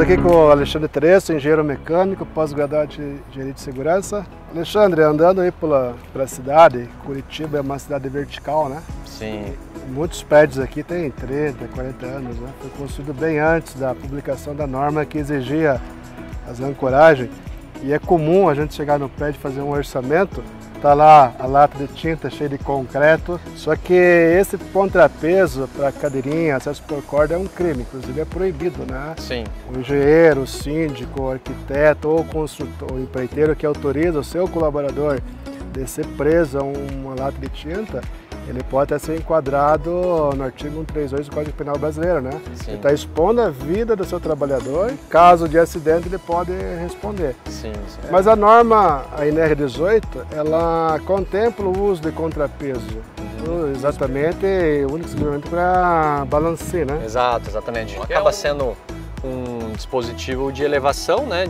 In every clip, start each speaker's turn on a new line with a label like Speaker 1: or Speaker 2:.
Speaker 1: aqui com o Alexandre Teresso, engenheiro mecânico, pós-graduado de engenharia de segurança. Alexandre, andando aí pela cidade, Curitiba é uma cidade vertical, né?
Speaker 2: Sim.
Speaker 1: Muitos prédios aqui têm 30, 40 anos, né? Foi construído bem antes da publicação da norma que exigia as ancoragens. E é comum a gente chegar no prédio e fazer um orçamento, tá lá a lata de tinta cheia de concreto, só que esse contrapeso para cadeirinha, acesso por corda é um crime, inclusive é proibido, né?
Speaker 2: Sim.
Speaker 1: O engenheiro, o síndico, o arquiteto ou o construtor, o empreiteiro que autoriza o seu colaborador descer preso a uma lata de tinta, ele pode até ser enquadrado no artigo 138 do Código Penal Brasileiro, né?
Speaker 2: Sim.
Speaker 1: Ele está expondo a vida do seu trabalhador, caso de acidente ele pode responder.
Speaker 2: Sim, sim.
Speaker 1: Mas a norma, a NR 18, ela contempla o uso de contrapeso, exatamente, único para balancear, né?
Speaker 2: Exato, exatamente. Acaba sendo um dispositivo de elevação, né?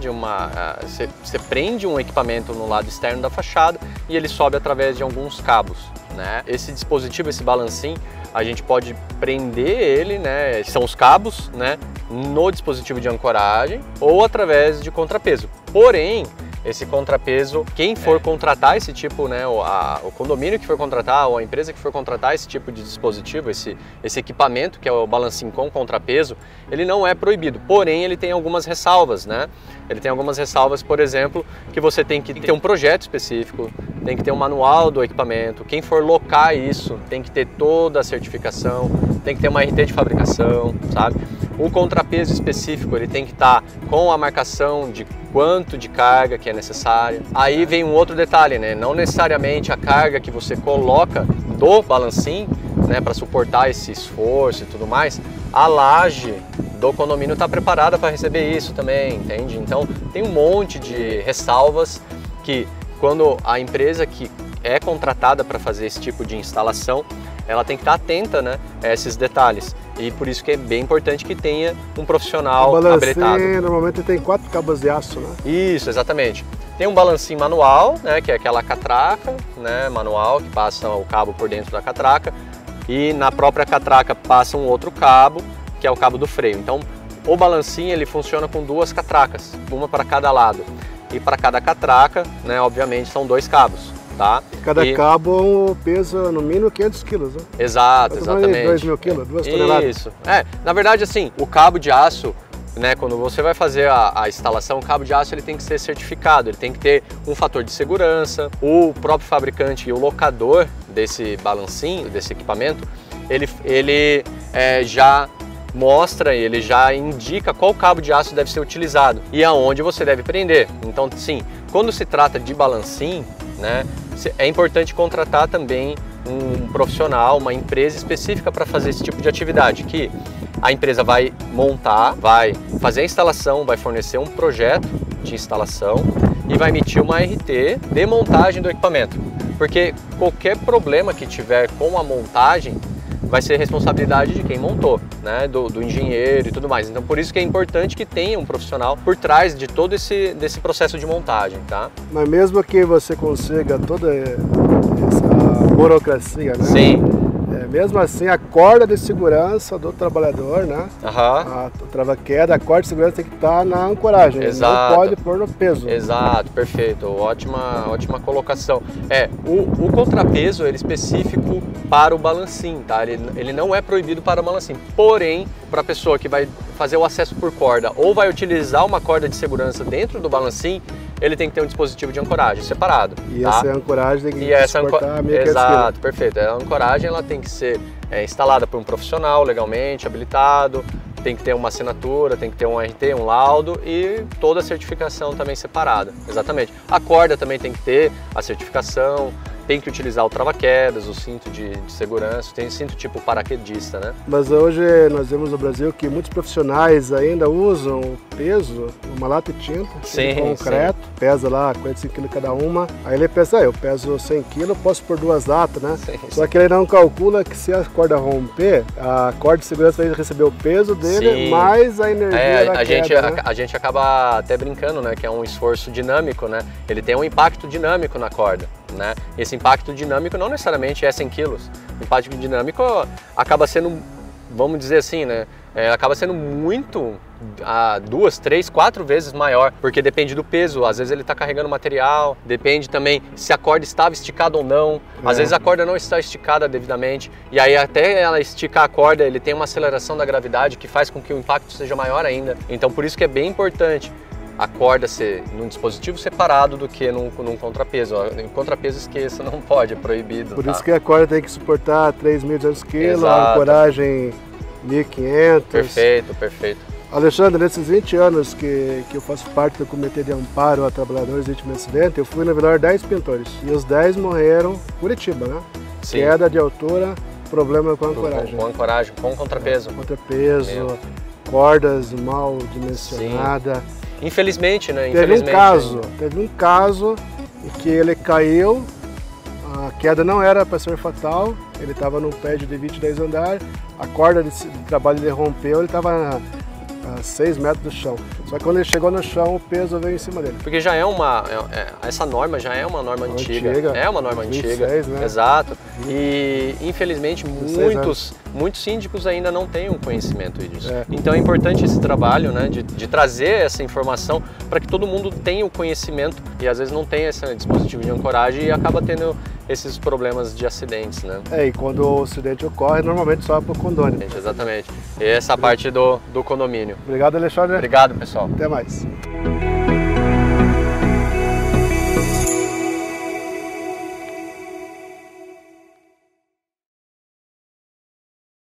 Speaker 2: Você prende um equipamento no lado externo da fachada e ele sobe através de alguns cabos, né? Esse dispositivo, esse balancim, a gente pode prender ele, né? São os cabos, né? No dispositivo de ancoragem ou através de contrapeso. Porém, esse contrapeso, quem for contratar esse tipo, né, o condomínio que for contratar ou a empresa que for contratar esse tipo de dispositivo, esse equipamento que é o balancim com contrapeso, ele não é proibido, porém ele tem algumas ressalvas, né? Ele tem algumas ressalvas, por exemplo, que você tem que ter um projeto específico, tem que ter um manual do equipamento, quem for locar isso tem que ter toda a certificação, tem que ter uma RT de fabricação, sabe? O contrapeso específico, ele tem que estar com a marcação de quanto de carga que é necessária. Aí vem um outro detalhe, né? Não necessariamente a carga que você coloca do balancim, né, para suportar esse esforço e tudo mais, a laje do condomínio está preparada para receber isso também, entende? Então tem um monte de ressalvas que quando a empresa que é contratada para fazer esse tipo de instalação, ela tem que estar atenta, né, a esses detalhes. E por isso que é bem importante que tenha um profissional habilitado.
Speaker 1: Normalmente tem 4 cabos de aço, né?
Speaker 2: Isso, exatamente. Tem um balancim manual, né, que é aquela catraca, né, manual, que passa o cabo por dentro da catraca. E na própria catraca passa um outro cabo, que é o cabo do freio. Então, o balancim ele funciona com 2 catracas, uma para cada lado. E para cada catraca, né, obviamente, são 2 cabos. Tá?
Speaker 1: Cada cabo pesa no mínimo 500 quilos, né?
Speaker 2: Exato, exatamente.
Speaker 1: 2.000 quilos, 2 toneladas.
Speaker 2: Isso. Na verdade, assim, o cabo de aço, né, quando você vai fazer a instalação, o cabo de aço ele tem que ser certificado, ele tem que ter um fator de segurança. O próprio fabricante e o locador desse balancim, desse equipamento, ele já mostra, ele já indica qual cabo de aço deve ser utilizado e aonde você deve prender. Então, sim, quando se trata de balancim, né, é importante contratar também um profissional, uma empresa específica para fazer esse tipo de atividade, que a empresa vai montar, vai fazer a instalação, vai fornecer um projeto de instalação e vai emitir uma RT de montagem do equipamento. Porque qualquer problema que tiver com a montagem vai ser responsabilidade de quem montou, né, do engenheiro e tudo mais. Então por isso que é importante que tenha um profissional por trás de todo desse processo de montagem, tá?
Speaker 1: Mas mesmo que você consiga toda essa burocracia, né?
Speaker 2: Sim.
Speaker 1: Mesmo assim, a corda de segurança do trabalhador, né?
Speaker 2: A
Speaker 1: trava-queda, a corda de segurança tem que estar na ancoragem,
Speaker 2: exato.
Speaker 1: Não pode pôr no peso.
Speaker 2: Exato, perfeito, ótima colocação. O contrapeso ele é específico para o balancim, tá? Ele não é proibido para o balancim, porém, para a pessoa que vai fazer o acesso por corda ou vai utilizar uma corda de segurança dentro do balancim, ele tem que ter um dispositivo de ancoragem separado.
Speaker 1: E
Speaker 2: tá?
Speaker 1: Essa ancoragem tem que suportar 1.500
Speaker 2: Exato, perfeito. A ancoragem ela tem que ser instalada por um profissional legalmente habilitado, tem que ter uma assinatura, tem que ter um RT, um laudo e toda a certificação também separada. Exatamente. A corda também tem que ter a certificação, tem que utilizar o trava-quedas, o cinto de segurança, tem cinto tipo paraquedista, né?
Speaker 1: Mas hoje nós vemos no Brasil que muitos profissionais ainda usam o peso, uma lata de tinta, de concreto, pesa lá 45 kg cada uma. Aí ele pensa, eu peso 100 kg, posso pôr 2 latas, né? Só que ele não calcula que se a corda romper, a corda de segurança vai receber o peso dele, mais a energia da queda, né?
Speaker 2: A gente acaba até brincando, né, que é um esforço dinâmico, né? Ele tem um impacto dinâmico na corda, né? Esse impacto dinâmico não necessariamente é 100 quilos. O impacto dinâmico acaba sendo, vamos dizer assim, né, acaba sendo muito, 2, 3, 4 vezes maior, porque depende do peso, às vezes ele está carregando material, depende também se a corda estava esticada ou não, às vezes a corda não está esticada devidamente, e aí até ela esticar a corda, ele tem uma aceleração da gravidade que faz com que o impacto seja maior ainda, então por isso que é bem importante a corda ser num dispositivo separado do que num contrapeso. Em contrapeso, esqueça, não pode, é proibido.
Speaker 1: Por isso que a corda tem que suportar 3.200 kg,
Speaker 2: Exato.
Speaker 1: a ancoragem 1.500.
Speaker 2: Perfeito, perfeito.
Speaker 1: Alexandre, nesses 20 anos que eu faço parte do Comitê de Amparo a Trabalhadores Vítimas de Acidente, eu fui na velório 10 pintores. E os 10 morreram em Curitiba, né?
Speaker 2: Sim.
Speaker 1: Queda de altura, problema com a ancoragem.
Speaker 2: Com ancoragem, com contrapeso.
Speaker 1: Contrapeso, cordas mal dimensionadas.
Speaker 2: Infelizmente, né?
Speaker 1: Teve um caso em que ele caiu, a queda não era para ser fatal, ele estava num prédio de 22 andares, a corda de trabalho dele rompeu, ele estava a 6 metros do chão. Só que quando ele chegou no chão, o peso veio em cima dele.
Speaker 2: Porque já essa norma já é uma norma antiga. É uma norma
Speaker 1: 26,
Speaker 2: antiga.
Speaker 1: né?
Speaker 2: Exato. E infelizmente muitos síndicos ainda não têm um conhecimento disso. Então é importante esse trabalho, né, de trazer essa informação para que todo mundo tenha o conhecimento e às vezes não tem esse dispositivo de ancoragem e acaba tendo esses problemas de acidentes, né?
Speaker 1: E quando o acidente ocorre, normalmente só para o condomínio.
Speaker 2: Exatamente. E essa parte do condomínio.
Speaker 1: Obrigado, Alexandre.
Speaker 2: Obrigado, pessoal.
Speaker 1: Até mais.